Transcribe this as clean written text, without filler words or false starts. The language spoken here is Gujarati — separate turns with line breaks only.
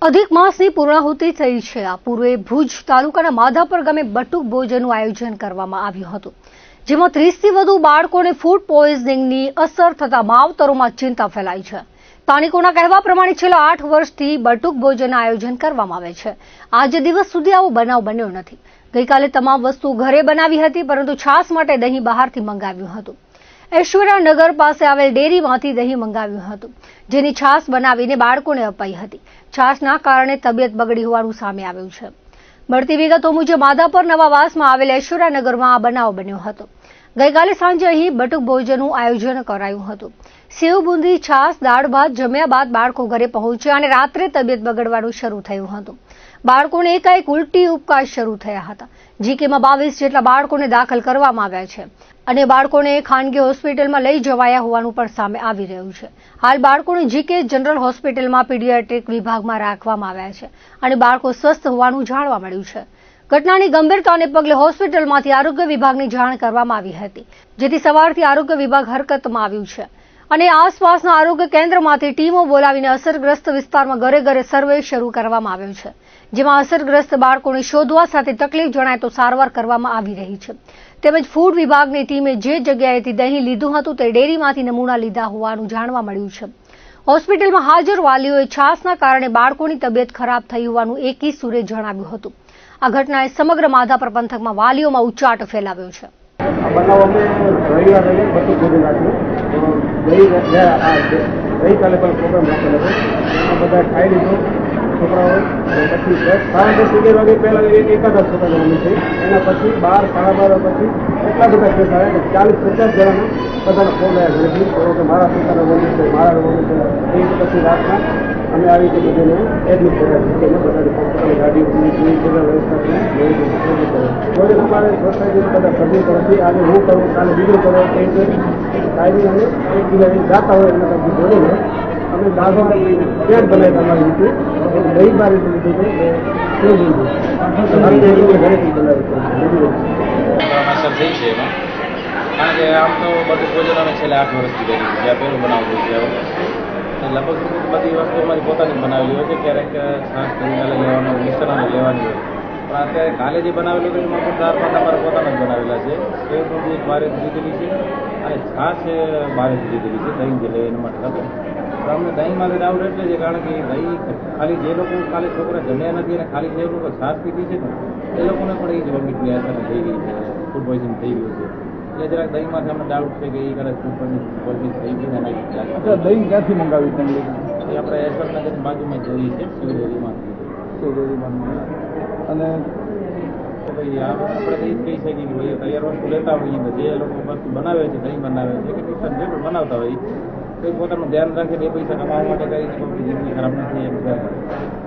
અધિક માસની પૂર્ણાહુતિ થઈ છે। આ પૂર્વે ભુજ તાલુકાના માધાપર ગામે બટુક ભોજનનું આયોજન કરવામાં આવ્યું હતું, જેમાં 30થી વધુ બાળકોને ફૂડ પોઈઝનિંગની અસર થતા માવતરોમાં ચિંતા ફેલાઈ છે। સ્થાનિકોના કહેવા પ્રમાણે છેલ્લા 8 વર્ષથી બટુક ભોજનનું આયોજન કરવામાં આવે છે। આજ દિવસ સુધી આવો બનાવ બન્યો નથી। ગઈકાલે તમામ વસ્તુ ઘરે બનાવી હતી, પરંતુ છાશ માટે દહીં બહારથી મંગાવ્યું હતું। ઐશ્વર્યાનગર પાસે આવેલ ડેરીમાંથી દહીં મંગાવ્યું હતું, જેની છાશ બનાવીને બાળકોને અપાઈ હતી। છાશના કારણે તબિયત બગડી હોવાનું સામે આવ્યું છે। મળતી વિગતો મુજબ માધાપર નવાવાસમાં આવેલ ઐશ્વર્યાનગરમાં આ બનાવ બન્યો હતો। ગઈકાલે સાંજે અહીં બટુક ભોજનનું આયોજન કરાયું હતું। સેવ બુંદી, છાશ, દાળ ભાત જમ્યા બાદ બાળકો ઘરે પહોંચ્યા અને રાત્રે તબિયત બગડવાનું શરૂ થયું હતું। બાળકોને એકાએક ઉલટી ઉપકા શરૂ થયા હતા। જીકેમાં 22 જેટલા બાળકોને દાખલ કરવામાં આવ્યા છે અને બાળકોને ખાનગી હોસ્પિટલમાં લઈ જવાયા હોવાનું પણ સામે આવી રહ્યું છે। હાલ બાળકોને જીકે જનરલ હોસ્પિટલમાં પીડિયાટ્રિક વિભાગમાં રાખવામાં આવ્યા છે અને બાળકો સ્વસ્થ હોવાનું જાણવા મળ્યું છે। ઘટનાની ગંભીરતાને પગલે હોસ્પિટલમાંથી આરોગ્ય વિભાગની જાણ કરવામાં આવી હતી, જેથી સવારથી આરોગ્ય વિભાગ હરકતમાં આવ્યું છે અને આસપાસના આરોગ્ય કેન્દ્રમાંથી ટીમો બોલાવીને અસરગ્રસ્ત વિસ્તારમાં ઘરે ઘરે સર્વે શરૂ કરવામાં આવ્યો છે, જેમાં અસરગ્રસ્ત બાળકોને શોધવા સાથે તકલીફ જણાય તો સારવાર કરવામાં આવી રહી છે। તેમજ ફૂડ વિભાગની ટીમે જે જગ્યાએથી દહીં લીધું હતું તે ડેરીમાંથી નમૂના લીધા હોવાનું જાણવા મળ્યું છે। હોસ્પિટલમાં હાજર વાલીઓએ છાશના કારણે બાળકોની તબિયત ખરાબ થઈ હોવાનું એકી સુરે જણાવ્યું હતું। આ ઘટનાએ સમગ્ર માધાપર પંથકમાં વાલીઓમાં ઉચાટ ફેલાવ્યો છે।
ગઈકાલે પણ પ્રોગ્રામ રાખેલો હતો, બધા ખાઈ લીધો છોકરાઓ। પછી 10-11 વાગે પહેલાં એકાદા છોકરા જવાનું છે, એના પછી 12-12:30 પછી એટલા બધા કેસ આવ્યા કે 40-50 જણાના બધાના ફોન આવ્યા ઘરેથી કે મારા પિતાનો વોમિટ છે, મારા વોમિટ છે। એ પછી રાતના અમે આવી રીતે બધાને એડમિટ કર્યા છે, એને બધાની પોતાની ગાડી વ્યવસ્થા કોઈ અમારે સોસાયટીના બધા સભ્યો તરફથી આજે હું કરું, કાલે બીજું કરો, એ કાયમી અમે એકબીજા જાતા હોય એટલે પછી બોલીને અમે દાદા ત્યાં જ બનાવી તમારી રીતે દહીં બાર રીતે લીધું છે ઘરેથી બનાવી
થઈ છે એમાં, કારણ કે આમ તો બધું ભોજન અમે છેલ્લા 8 વર્ષથી કરી છે, જ્યાં પહેલું બનાવવું છે લગભગ બધી વસ્તુ અમારી પોતાની બનાવેલી હોય છે। ક્યારેક છાશ દહીંને લેવાનું, મિશ્રણ લેવાની હોય, પણ અત્યારે કાલે જે બનાવેલું હતું એમાં પણ 4-5 અમારા પોતાના જ બનાવેલા છે। સેવ બુંદી બહારેથી લીધેલી છે અને છાશ બહારેથી લીધેલી છે, દહીં જે લે એના માટે ખબર। તો અમને દહીંમાં ડાઉટ એટલે છે, કારણ કે દહીં ખાલી જે લોકો કાલે છોકરા જમ્યા નથી અને ખાલી જે લોકો છાશ પીધી છે ને એ લોકોને પણ એ જ વોમિટની અસર થઈ ગઈ છે, ફૂડ પોઈઝન થઈ ગયું છે। એટલે જરાક દહીંમાંથી અમને ડાઉટ છે કે એ કદાચ ફૂડ પોઈઝન થઈ ગયું ને।
અચ્છા, દહીં ક્યાંથી મંગાવી તમે?
એ આપણે ઐશ્વર્યાનગરની બાજુમાં ડેરી છે, શિવડેરીમાં।
અને
ભાઈ આપણે એ જ કહી શકીએ કે ભાઈ તૈયાર વસ્તુ લેતા હોઈએ તો જે લોકો વસ્તુ બનાવે છે, દહીં બનાવે છે કે મિશ્રણ જે પણ બનાવતા હોય તો પોતાનું ધ્યાન રાખીને 2 પૈસા કમાવા માટે કરીને કોઈ જિંદગી ખરાબ નથી એમ